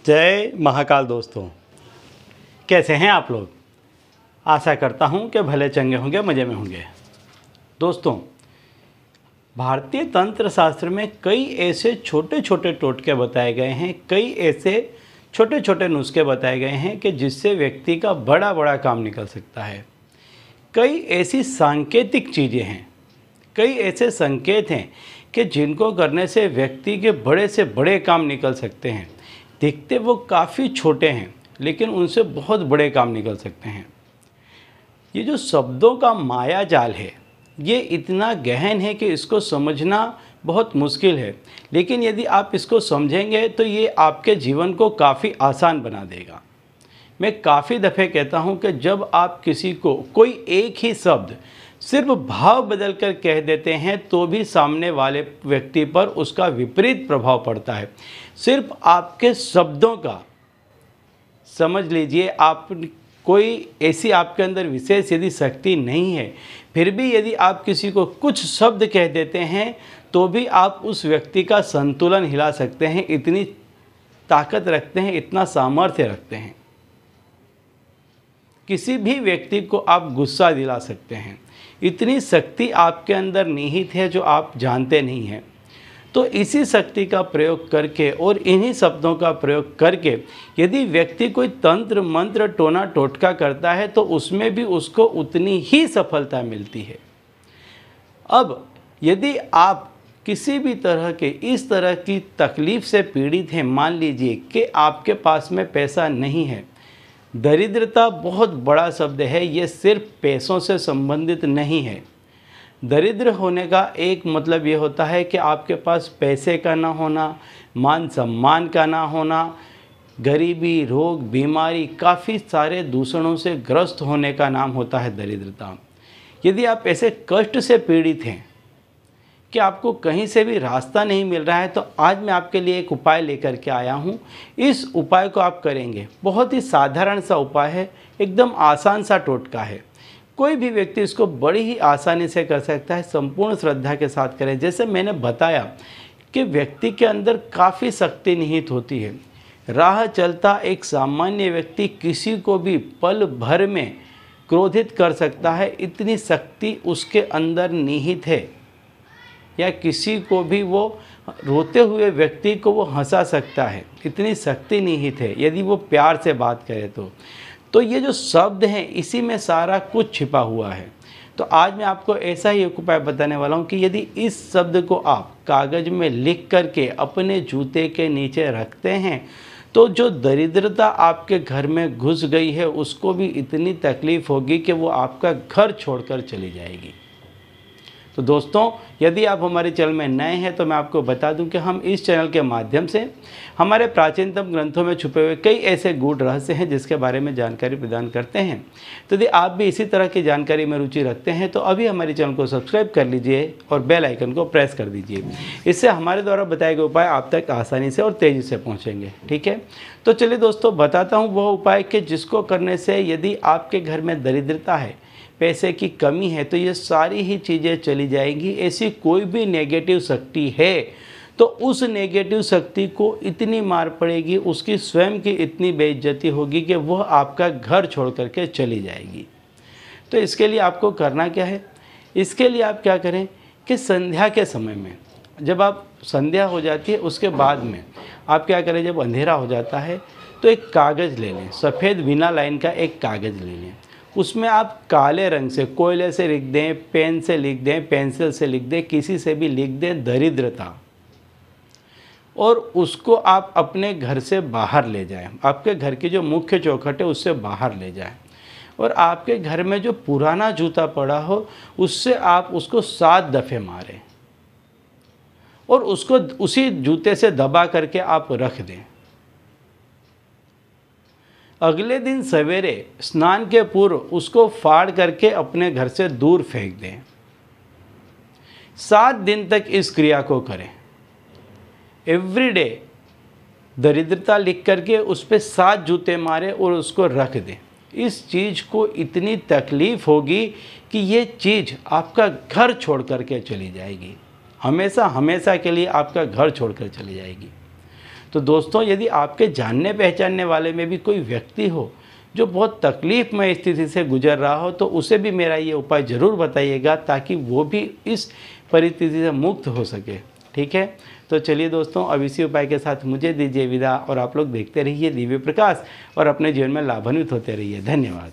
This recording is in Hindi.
जय महाकाल दोस्तों, कैसे हैं आप लोग। आशा करता हूं कि भले चंगे होंगे, मज़े में होंगे। दोस्तों, भारतीय तंत्र शास्त्र में कई ऐसे छोटे छोटे टोटके बताए गए हैं, कई ऐसे छोटे छोटे नुस्खे बताए गए हैं कि जिससे व्यक्ति का बड़ा बड़ा काम निकल सकता है। कई ऐसी सांकेतिक चीज़ें हैं, कई ऐसे संकेत हैं कि जिनको करने से व्यक्ति के बड़े से बड़े काम निकल सकते हैं। दिखते वो काफ़ी छोटे हैं, लेकिन उनसे बहुत बड़े काम निकल सकते हैं। ये जो शब्दों का माया जाल है, ये इतना गहन है कि इसको समझना बहुत मुश्किल है, लेकिन यदि आप इसको समझेंगे तो ये आपके जीवन को काफ़ी आसान बना देगा। मैं काफ़ी दफ़े कहता हूँ कि जब आप किसी को कोई एक ही शब्द सिर्फ भाव बदल कर कह देते हैं तो भी सामने वाले व्यक्ति पर उसका विपरीत प्रभाव पड़ता है। सिर्फ आपके शब्दों का समझ लीजिए, आप कोई ऐसी आपके अंदर विशेष यदि शक्ति नहीं है, फिर भी यदि आप किसी को कुछ शब्द कह देते हैं तो भी आप उस व्यक्ति का संतुलन हिला सकते हैं। इतनी ताकत रखते हैं, इतना सामर्थ्य रखते हैं। किसी भी व्यक्ति को आप गुस्सा दिला सकते हैं। इतनी शक्ति आपके अंदर निहित है जो आप जानते नहीं हैं। तो इसी शक्ति का प्रयोग करके और इन्हीं शब्दों का प्रयोग करके यदि व्यक्ति कोई तंत्र मंत्र टोना टोटका करता है तो उसमें भी उसको उतनी ही सफलता मिलती है। अब यदि आप किसी भी तरह के इस तरह की तकलीफ़ से पीड़ित हैं, मान लीजिए कि आपके पास में पैसा नहीं है। दरिद्रता बहुत बड़ा शब्द है, ये सिर्फ पैसों से संबंधित नहीं है। दरिद्र होने का एक मतलब ये होता है कि आपके पास पैसे का ना होना, मान सम्मान का ना होना, गरीबी, रोग, बीमारी, काफ़ी सारे दूषणों से ग्रस्त होने का नाम होता है दरिद्रता। यदि आप ऐसे कष्ट से पीड़ित हैं कि आपको कहीं से भी रास्ता नहीं मिल रहा है, तो आज मैं आपके लिए एक उपाय लेकर के आया हूँ। इस उपाय को आप करेंगे, बहुत ही साधारण सा उपाय है, एकदम आसान सा टोटका है। कोई भी व्यक्ति इसको बड़ी ही आसानी से कर सकता है, संपूर्ण श्रद्धा के साथ करें। जैसे मैंने बताया कि व्यक्ति के अंदर काफ़ी शक्ति निहित होती है। राह चलता एक सामान्य व्यक्ति किसी को भी पल भर में क्रोधित कर सकता है, इतनी शक्ति उसके अंदर निहित है। या किसी को भी वो रोते हुए व्यक्ति को वो हंसा सकता है, इतनी शक्ति निहित है यदि वो प्यार से बात करे तो ये जो शब्द हैं इसी में सारा कुछ छिपा हुआ है। तो आज मैं आपको ऐसा ही एक उपाय बताने वाला हूँ कि यदि इस शब्द को आप कागज़ में लिख करके अपने जूते के नीचे रखते हैं तो जो दरिद्रता आपके घर में घुस गई है उसको भी इतनी तकलीफ़ होगी कि वो आपका घर छोड़कर चली जाएगी। तो दोस्तों, यदि आप हमारे चैनल में नए हैं तो मैं आपको बता दूं कि हम इस चैनल के माध्यम से हमारे प्राचीनतम ग्रंथों में छुपे हुए कई ऐसे गूढ़ रहस्य हैं जिसके बारे में जानकारी प्रदान करते हैं। तो यदि आप भी इसी तरह की जानकारी में रुचि रखते हैं तो अभी हमारे चैनल को सब्सक्राइब कर लीजिए और बेल आइकन को प्रेस कर दीजिए। इससे हमारे द्वारा बताए गए उपाय आप तक आसानी से और तेज़ी से पहुँचेंगे। ठीक है, तो चलिए दोस्तों, बताता हूँ वह उपाय कि जिसको करने से यदि आपके घर में दरिद्रता है, पैसे की कमी है, तो ये सारी ही चीज़ें चली जाएंगी। ऐसी कोई भी नेगेटिव शक्ति है तो उस नेगेटिव शक्ति को इतनी मार पड़ेगी, उसकी स्वयं की इतनी बेइज्जती होगी कि वह आपका घर छोड़ करके चली जाएगी। तो इसके लिए आपको करना क्या है, इसके लिए आप क्या करें कि संध्या के समय में, जब आप संध्या हो जाती है उसके बाद में आप क्या करें, जब अंधेरा हो जाता है तो एक कागज़ ले लें, सफ़ेद बिना लाइन का एक कागज़ ले लें। उसमें आप काले रंग से, कोयले से लिख दें, पेन से लिख दें, पेंसिल से लिख दें, किसी से भी लिख दें दरिद्रता, और उसको आप अपने घर से बाहर ले जाएं। आपके घर की जो मुख्य चौखट है उससे बाहर ले जाएं, और आपके घर में जो पुराना जूता पड़ा हो उससे आप उसको 7 दफ़े मारें और उसको उसी जूते से दबा करके आप रख दें। अगले दिन सवेरे स्नान के पूर्व उसको फाड़ करके अपने घर से दूर फेंक दें। 7 दिन तक इस क्रिया को करें। एवरीडे दरिद्रता लिख करके उस पर 7 जूते मारे और उसको रख दें। इस चीज़ को इतनी तकलीफ़ होगी कि ये चीज़ आपका घर छोड़ करके चली जाएगी, हमेशा हमेशा के लिए आपका घर छोड़कर चली जाएगी। तो दोस्तों, यदि आपके जानने पहचानने वाले में भी कोई व्यक्ति हो जो बहुत तकलीफ़मय स्थिति से गुजर रहा हो, तो उसे भी मेरा ये उपाय ज़रूर बताइएगा, ताकि वो भी इस परिस्थिति से मुक्त हो सके। ठीक है, तो चलिए दोस्तों, अब इसी उपाय के साथ मुझे दीजिए विदा, और आप लोग देखते रहिए दिव्य प्रकाश और अपने जीवन में लाभान्वित होते रहिए। धन्यवाद।